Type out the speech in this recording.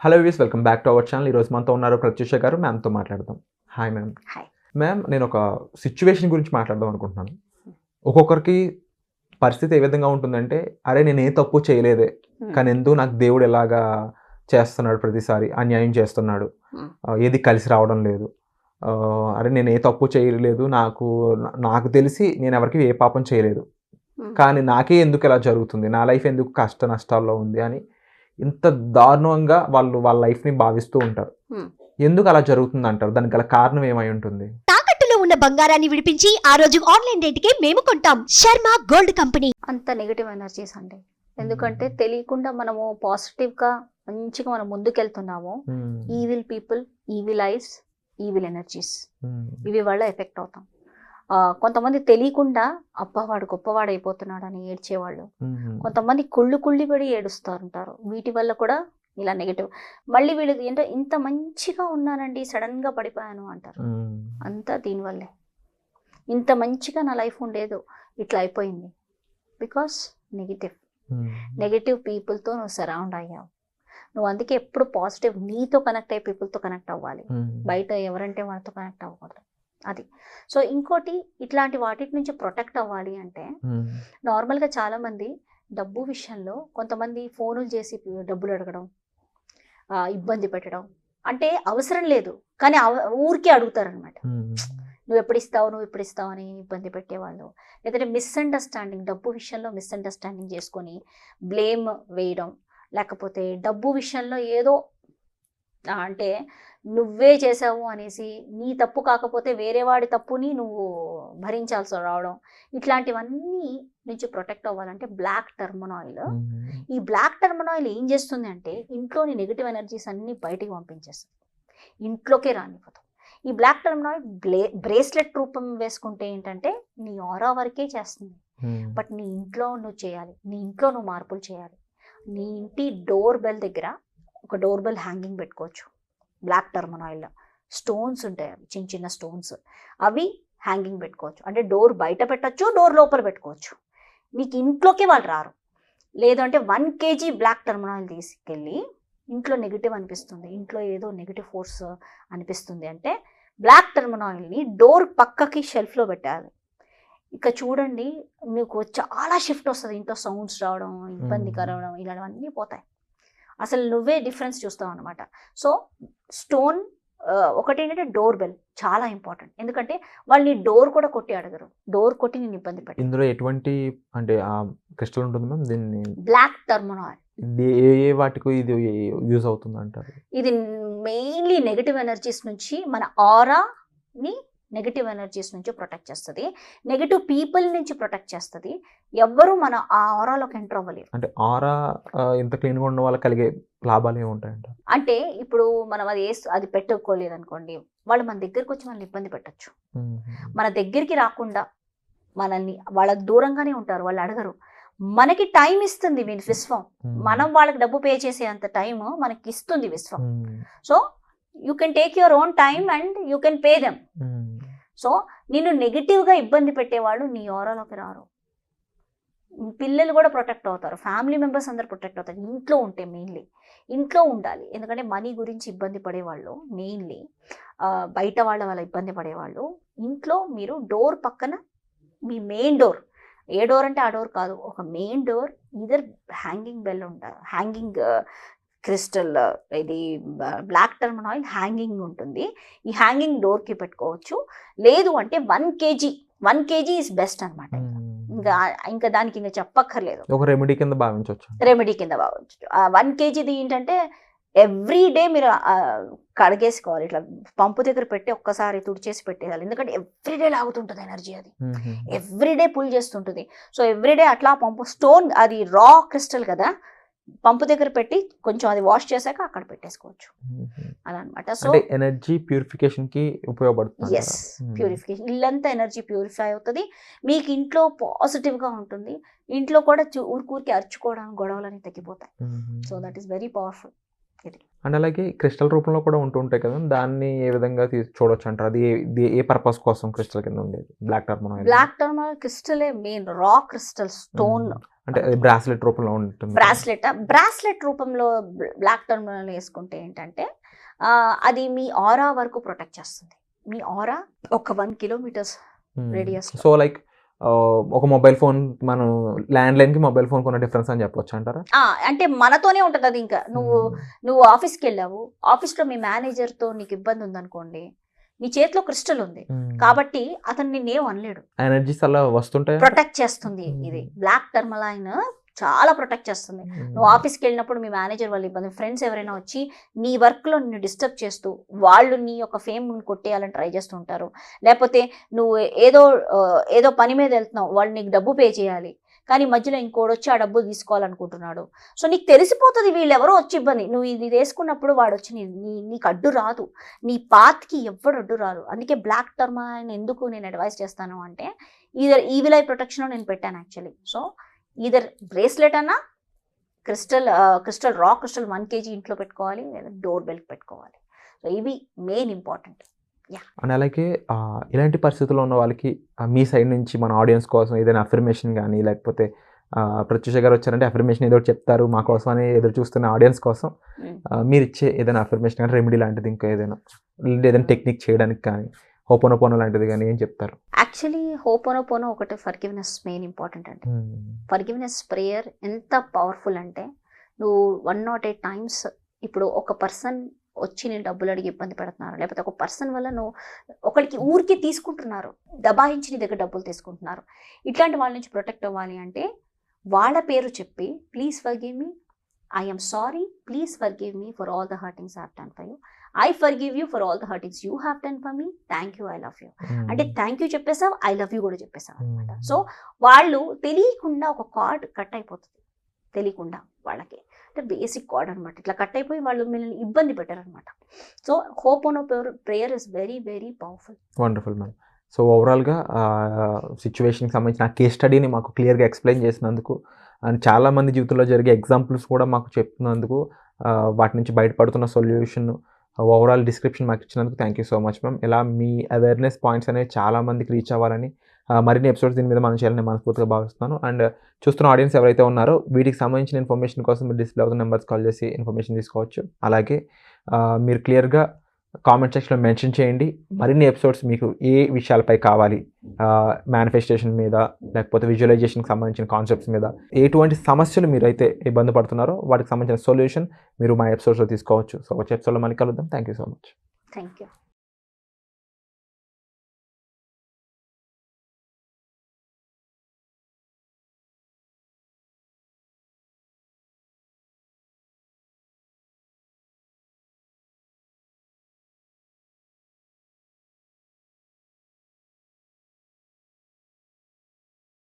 Hello views, welcome back to our channel. ఈరోజు మనతో ఉన్నారు ప్రత్యూష గారు. మ్యామ్తో మాట్లాడదాం. Hi ma'am. హాయ్. మ్యామ్, నేను ఒక సిచ్యువేషన్ గురించి మాట్లాడదాం అనుకుంటున్నాను. ఒక్కొక్కరికి పరిస్థితి ఏ విధంగా ఉంటుందంటే, అరే నేను ఏ తప్పు చేయలేదే, కానీ ఎందుకు నాకు దేవుడు ఎలాగా చేస్తున్నాడు, ప్రతిసారి అన్యాయం చేస్తున్నాడు, ఏది కలిసి రావడం లేదు, అరే నేను ఏ తప్పు చేయలేదు, నాకు తెలిసి నేను ఎవరికి ఏ పాపం చేయలేదు, కానీ నాకే ఎందుకు ఇలా జరుగుతుంది, నా లైఫ్ ఎందుకు కష్ట నష్టాల్లో ఉంది అని ఇంత దారుణంగా వాళ్ళు వాళ్ళ లైఫ్ని భావిస్తూ ఉంటారు. ఎందుకు అలా జరుగుతుంది అంటారు? దానికి గల కారణం ఏమై ఉంటుంది? తాకట్టులో ఉన్న బంగారాన్ని విడిపించి ఆ రోజు ఆన్లైన్ రేటుకే మేము కొంటాం. Sharma gold company. అంత నెగిటివ్ ఎనర్జీస్ అండి. ఎందుకంటే తెలియకుండా మనము పాజిటివ్గా మంచిగా మనం ముందుకెళ్తున్నాము. Evil people, evil eyes, evil energies ఇవి వల్ల ఎఫెక్ట్ అవుతాం. కొంతమంది తెలియకుండా అబ్బా వాడు గొప్పవాడు అయిపోతున్నాడు అని ఏడ్చేవాళ్ళు, కొంతమంది కుళ్ళి పడి ఏడుస్తుంటారు. వీటి వల్ల కూడా ఇలా నెగిటివ్. మళ్ళీ వీళ్ళు ఏంటో ఇంత మంచిగా ఉన్నానండి సడన్ గా పడిపోయాను అంటారు. అంతా దీనివల్లే. ఇంత మంచిగా నా లైఫ్ ఉండేదో ఇట్లా అయిపోయింది. బికాస్ నెగిటివ్ పీపుల్తో నువ్వు సరౌండ్ అయ్యావు. నువ్వు అందుకే ఎప్పుడు పాజిటివ్, నీతో కనెక్ట్ అయ్యే పీపుల్తో కనెక్ట్ అవ్వాలి. బయట ఎవరంటే వాళ్ళతో కనెక్ట్ అవ్వకూడదు. అది. సో ఇంకోటి, ఇట్లాంటి వాటి నుంచి ప్రొటెక్ట్ అవ్వాలి అంటే నార్మల్గా చాలామంది డబ్బు విషయంలో కొంతమంది ఫోనులు చేసి డబ్బులు అడగడం, ఇబ్బంది పెట్టడం, అంటే అవసరం లేదు కానీ ఊరికే అడుగుతారనమాట. నువ్వు ఎప్పుడు ఇస్తావు అని ఇబ్బంది పెట్టేవాళ్ళు. లేదంటే మిస్అండర్స్టాండింగ్, డబ్బు విషయంలో మిస్అండర్స్టాండింగ్ చేసుకొని బ్లేమ్ వేయడం, లేకపోతే డబ్బు విషయంలో ఏదో అంటే నువ్వే చేసావు అనేసి నీ తప్పు కాకపోతే వేరే వాడి తప్పుని నువ్వు భరించాల్సి రావడం, ఇట్లాంటివన్నీ నుంచి ప్రొటెక్ట్ అవ్వాలంటే బ్లాక్ టర్మనాయిల్. ఈ బ్లాక్ టర్మనాయిల్ ఏం చేస్తుంది అంటే ఇంట్లోని నెగిటివ్ ఎనర్జీస్ అన్ని బయటికి పంపించేస్తుంది, ఇంట్లోకే రానివ్వదు. ఈ బ్లాక్ టర్మనాయిల్ బ్రేస్లెట్ రూపం వేసుకుంటే ఏంటంటే నీ ఆరా వరకే చేస్తుంది, బట్ నీ ఇంట్లో నువ్వు చేయాలి, నీ ఇంట్లో నువ్వు మార్పులు చేయాలి. నీ ఇంటి డోర్ బెల్ దగ్గర ఒక డోర్ బెల్ హ్యాంగింగ్ పెట్టుకోవచ్చు. బ్లాక్ టర్మనాయిల్ స్టోన్స్ ఉంటాయి, అవి చిన్న చిన్న స్టోన్స్, అవి హ్యాంగింగ్ పెట్టుకోవచ్చు. అంటే డోర్ బయట పెట్టచ్చు, డోర్ లోపల పెట్టుకోవచ్చు. మీకు ఇంట్లోకి వాళ్ళు రారు. లేదంటే 1 kg బ్లాక్ టర్మనాయిల్ తీసుకెళ్ళి ఇంట్లో నెగిటివ్ అనిపిస్తుంది, ఇంట్లో ఏదో నెగిటివ్ ఫోర్స్ అనిపిస్తుంది అంటే బ్లాక్ టర్మనాయిల్ని డోర్ పక్కకి షెల్ఫ్లో పెట్టాలి. ఇక చూడండి, మీకు చాలా షిఫ్ట్ వస్తుంది. ఇంట్లో సౌండ్స్ రావడం, ఇబ్బంది కలవడం, ఇలాంటివన్నీ పోతాయి. అసలు నువ్వే డిఫరెన్స్ చూస్తావు అనమాట. సో స్టోన్ ఒకటి ఏంటంటే డోర్ బెల్ చాలా ఇంపార్టెంట్. ఎందుకంటే వాళ్ళు నీ డోర్ కూడా కొట్టి అడగరు, డోర్ కొట్టి నేను ఇబ్బంది పెట్టారు. ఇందులో ఎటువంటి అంటే క్రిస్టల్ ఉంటుంది మ్యామ్? దీన్ని బ్లాక్ టర్మనాయిల్ ఏ వాటికి ఇది యూజ్ అవుతుంది అంటారు? ఇది మెయిన్లీ నెగిటివ్ ఎనర్జీస్ నుంచి, మన ఆరాని నెగిటివ్ ఎనర్జీస్ నుంచి ప్రొటెక్ట్ చేస్తుంది, నెగిటివ్ పీపుల్ నుంచి ప్రొటెక్ట్ చేస్తుంది. ఎవ్వరూ మన ఆ ఆరాలోకి ఎంటర్ అవ్వలేరు. అంటే ఆరా ఇంత క్లీన్గా ఉన్న వాళ్ళకి కలిగే లాభాలు ఏముంటాయంట? అంటే ఇప్పుడు మనం అది పెట్టుకోలేదు అనుకోండి, వాళ్ళు మన దగ్గరికి వచ్చి మనల్ని ఇబ్బంది పెట్టచ్చు. మన దగ్గరికి రాకుండా మనల్ని వాళ్ళకి దూరంగానే ఉంటారు, వాళ్ళు అడగరు. మనకి టైం ఇస్తుంది విశ్వం, మనం వాళ్ళకి డబ్బు పే చేసే అంత టైం మనకి ఇస్తుంది విశ్వం. So you can take your own time and you can pay them. So నిన్ను నెగిటివ్గా ఇబ్బంది పెట్టేవాళ్ళు నీ ఆరాలోకి రారు. పిల్లలు కూడా ప్రొటెక్ట్ అవుతారు, ఫ్యామిలీ మెంబర్స్ అందరు ప్రొటెక్ట్ అవుతారు. ఇంట్లో ఉంటే మెయిన్లీ ఇంట్లో ఉండాలి. ఎందుకంటే మనీ గురించి ఇబ్బంది పడేవాళ్ళు, మెయిన్లీ బయట వాళ్ళ ఇబ్బంది పడేవాళ్ళు, ఇంట్లో మీరు డోర్ పక్కన మీ మెయిన్ డోర్, ఏ డోర్ అంటే ఆ డోర్ కాదు, ఒక main door either hanging bell ఉండాలి, హ్యాంగింగ్ క్రిస్టల్, ఇది బ్లాక్ టర్మనాయిల్ హ్యాంగింగ్ ఉంటుంది. ఈ హ్యాంగింగ్ డోర్కి పెట్టుకోవచ్చు. లేదు అంటే 1 kg ఈజ్ బెస్ట్ అనమాట. ఇంకా దానికి ఇంకా చెప్పక్కర్లేదు, ఒక రెమెడీ కింద భావించవచ్చు. 1 kgది ఏంటంటే ఎవ్రీడే మీరు కడిగేసుకోవాలి. ఇట్లా పంపు దగ్గర పెట్టి ఒక్కసారి తుడిచేసి పెట్టేయాలి. ఎందుకంటే ఎవ్రీడే లాగుతుంటుంది ఎనర్జీ, అది ఎవ్రీడే పుల్ చేస్తుంటుంది. సో ఎవ్రీడే అట్లా పంపు, స్టోన్ అది రా క్రిస్టల్ కదా, పంపు దగ్గర పెట్టి కొంచెం అది వాష్ చేశాక అక్కడ పెట్టేసుకోవచ్చు అలా అనమాట. సో ఎనర్జీ ప్యూరిఫికేషన్ కి ఉపయోగపడుతుంది. ఎస్, ప్యూరిఫికేషన్, ఇల్లంతా ఎనర్జీ ప్యూరిఫై అవుతుంది, మీకు ఇంట్లో పాజిటివ్గా ఉంటుంది. ఇంట్లో కూడా ఊరికి అరుచుకోవడం, గొడవలని తగ్గిపోతాయి. So that is very powerful. And అలాగే క్రిస్టల్ రూపంలో కూడా ఉంటుంటాయి కదా, దాన్ని ఏ విధంగా చూడొచ్చు అంటారు? అది ఏ పర్పస్ కోసం క్రిస్టల్ కింద ఉండేది? బ్లాక్ టర్మనాయిల్ క్రిస్టలే మెయిన్, రా క్రిస్టల్ స్టోన్ అంటే అది బ్రాస్లెట్ రూపంలో ఉంటుంది. బ్రాస్లెట్ రూపంలో బ్లాక్ టర్మల్ వేసుకుంటే ఏంటంటే అది మీ ఆరా వరకు ప్రొటెక్ట్ చేస్తుంది. మీ ఆరా ఒక 1 కిలోమీటర్స్ రేడియస్. సో లైక్ ఒక మొబైల్ ఫోన్, మనం ల్యాండ్ లైన్ కి మొబైల్ ఫోన్ కొన్న డిఫరెన్స్ అని చెప్పొచ్చు అంటారా? అంటే మనతోనే ఉంటుంది అది. ఇంకా నువ్వు ఆఫీస్కి వెళ్ళావు, ఆఫీస్లో మీ మేనేజర్తో నీకు ఇబ్బంది ఉందనుకోండి, నీ చేతిలో క్రిస్టల్ ఉంది కాబట్టి అతను నిన్నేం అనలేడు. ఎనర్జీస్ అలా వస్తుంటాయి, ప్రొటెక్ట్ చేస్తుంది. ఇది బ్లాక్ టర్మలైన్ చాలా ప్రొటెక్ట్ చేస్తుంది. నువ్వు ఆఫీస్కి వెళ్ళినప్పుడు మీ మేనేజర్ వాళ్ళ ఇబ్బంది, ఫ్రెండ్స్ ఎవరైనా వచ్చి నీ వర్క్లో నిన్ను డిస్టర్బ్ చేస్తూ వాళ్ళు నీ యొక్క ఫేమ్ కొట్టేయాలని ట్రై చేస్తూ ఉంటారు. లేకపోతే నువ్వు ఏదో పని మీద వెళ్తున్నావు, వాళ్ళు నీకు డబ్బు పే చేయాలి, కానీ మధ్యలో ఇంకోటి వచ్చి ఆ డబ్బులు తీసుకోవాలనుకుంటున్నాడు. సో నీకు తెలిసిపోతుంది వీళ్ళు ఎవరో వచ్చి ఇబ్బంది. నువ్వు ఇది వేసుకున్నప్పుడు వాడు వచ్చి నీకు అడ్డు రాదు, నీ పాత్కి ఎవడు అడ్డు రాదు. అందుకే బ్లాక్ టర్మలైన్ ఎందుకు నేను అడ్వైస్ చేస్తాను అంటే, ఈవిల్ ఐ ప్రొటెక్షన్ నేను పెట్టాను యాక్చువల్లీ. సో ఈదర్ బ్రేస్లెట్ అన్నా క్రిస్టల్ 1 kg ఇంట్లో పెట్టుకోవాలి, లేదా డోర్ బెల్ట్ పెట్టుకోవాలి. సో ఇవి మెయిన్ ఇంపార్టెంట్. అండ్ అలాగే ఇలాంటి పరిస్థితుల్లో ఉన్న వాళ్ళకి మీ సైడ్ నుంచి మన ఆడియన్స్ కోసం ఏదైనా అఫర్మేషన్ కానీ, లేకపోతే ప్రత్యూష గారు వచ్చారంటే అఫర్మేషన్ ఏదో చెప్తారు మా కోసం అని ఎదురు చూస్తున్న ఆడియన్స్ కోసం మీరు ఇచ్చే ఏదైనా అఫర్మేషన్ కానీ, రెమెడీ లాంటిది ఇంకా ఏదైనా టెక్నిక్ చేయడానికి కానీ, హోపోనోపోనో లాంటిది కానీ ఏం చెప్తారు? యాక్చువల్లీ హోపోనోపోనో ఒకటి ఫర్గివ్నెస్ మెయిన్ ఇంపార్టెంట్ అండి. ఫర్గివ్నెస్ ప్రేయర్ ఎంత పవర్ఫుల్ అంటే, నువ్వు 108 times ఇప్పుడు ఒక పర్సన్ వచ్చి నేను డబ్బులు అడిగి ఇబ్బంది పెడుతున్నారు, లేకపోతే ఒక పర్సన్ వల్ల నువ్వు ఒకరికి ఊరికి తీసుకుంటున్నారు, దబాయించి నీ దగ్గర డబ్బులు తీసుకుంటున్నారు, ఇట్లాంటి వాళ్ళ నుంచి ప్రొటెక్ట్ అవ్వాలి అంటే వాళ్ళ పేరు చెప్పి, please forgive me, I am sorry, please forgive me for all the hurtings I have done for you, I forgive you for all the hurtings you have done for me, thank you, I love you. అంటే thank you చెప్పేసావు, I love you కూడా చెప్పేసావు అనమాట. So వాళ్ళు తెలియకుండా ఒక card cut అయిపోతుంది, తెలియకుండా వాళ్ళకి అంటే బేసిక్ కార్డ్ అనమాట, ఇట్లా కట్ అయిపోయి వాళ్ళు మిమ్మల్ని ఇబ్బంది పెట్టారనమాట. So ho'oponopono prayer is very very powerful. Wonderful ma'am. So ఓవరాల్గా సిచ్యువేషన్కి సంబంధించిన కేస్ స్టడీని మాకు క్లియర్గా ఎక్స్ప్లెయిన్ చేసినందుకు, అండ్ చాలామంది జీవితంలో జరిగే ఎగ్జాంపుల్స్ కూడా మాకు చెప్తున్నందుకు, వాటి నుంచి బయటపడుతున్న సొల్యూషన్ ఓవరాల్ డిస్క్రిప్షన్ మాకు ఇచ్చినందుకు thank you so much ma'am. ఇలా మీ అవేర్నెస్ పాయింట్స్ అనేవి చాలామందికి రీచ్ అవ్వాలని, మరిన్ని ఎపిసోడ్స్ దీని మీద మనం చేయాలని మనస్ఫూర్తిగా భావిస్తున్నాను. అండ్ చూస్తున్న ఆడియన్స్ ఎవరైతే ఉన్నారో వీటికి సంబంధించిన ఇన్ఫర్మేషన్ కోసం మీరు డిస్ప్లే అవుతున్న నెంబర్స్ కాల్ చేసి ఇన్ఫర్మేషన్ తీసుకోవచ్చు. అలాగే మీరు క్లియర్గా కామెంట్ సెక్షన్లో మెన్షన్ చేయండి మరిన్ని ఎపిసోడ్స్ మీకు ఏ విషయాలపై కావాలి, మేనిఫెస్టేషన్ మీద, లేకపోతే విజువలైజేషన్కి సంబంధించిన కాన్సెప్ట్స్ మీద, ఎటువంటి సమస్యలు మీరు అయితే ఇబ్బంది పడుతున్నారో వాటికి సంబంధించిన సొల్యూషన్ మీరు మా ఎపిసోడ్స్లో తీసుకోవచ్చు. సో వచ్చే ఎపిసోడ్లో మళ్ళీ కలుద్దాం. Thank you so much. Thank you.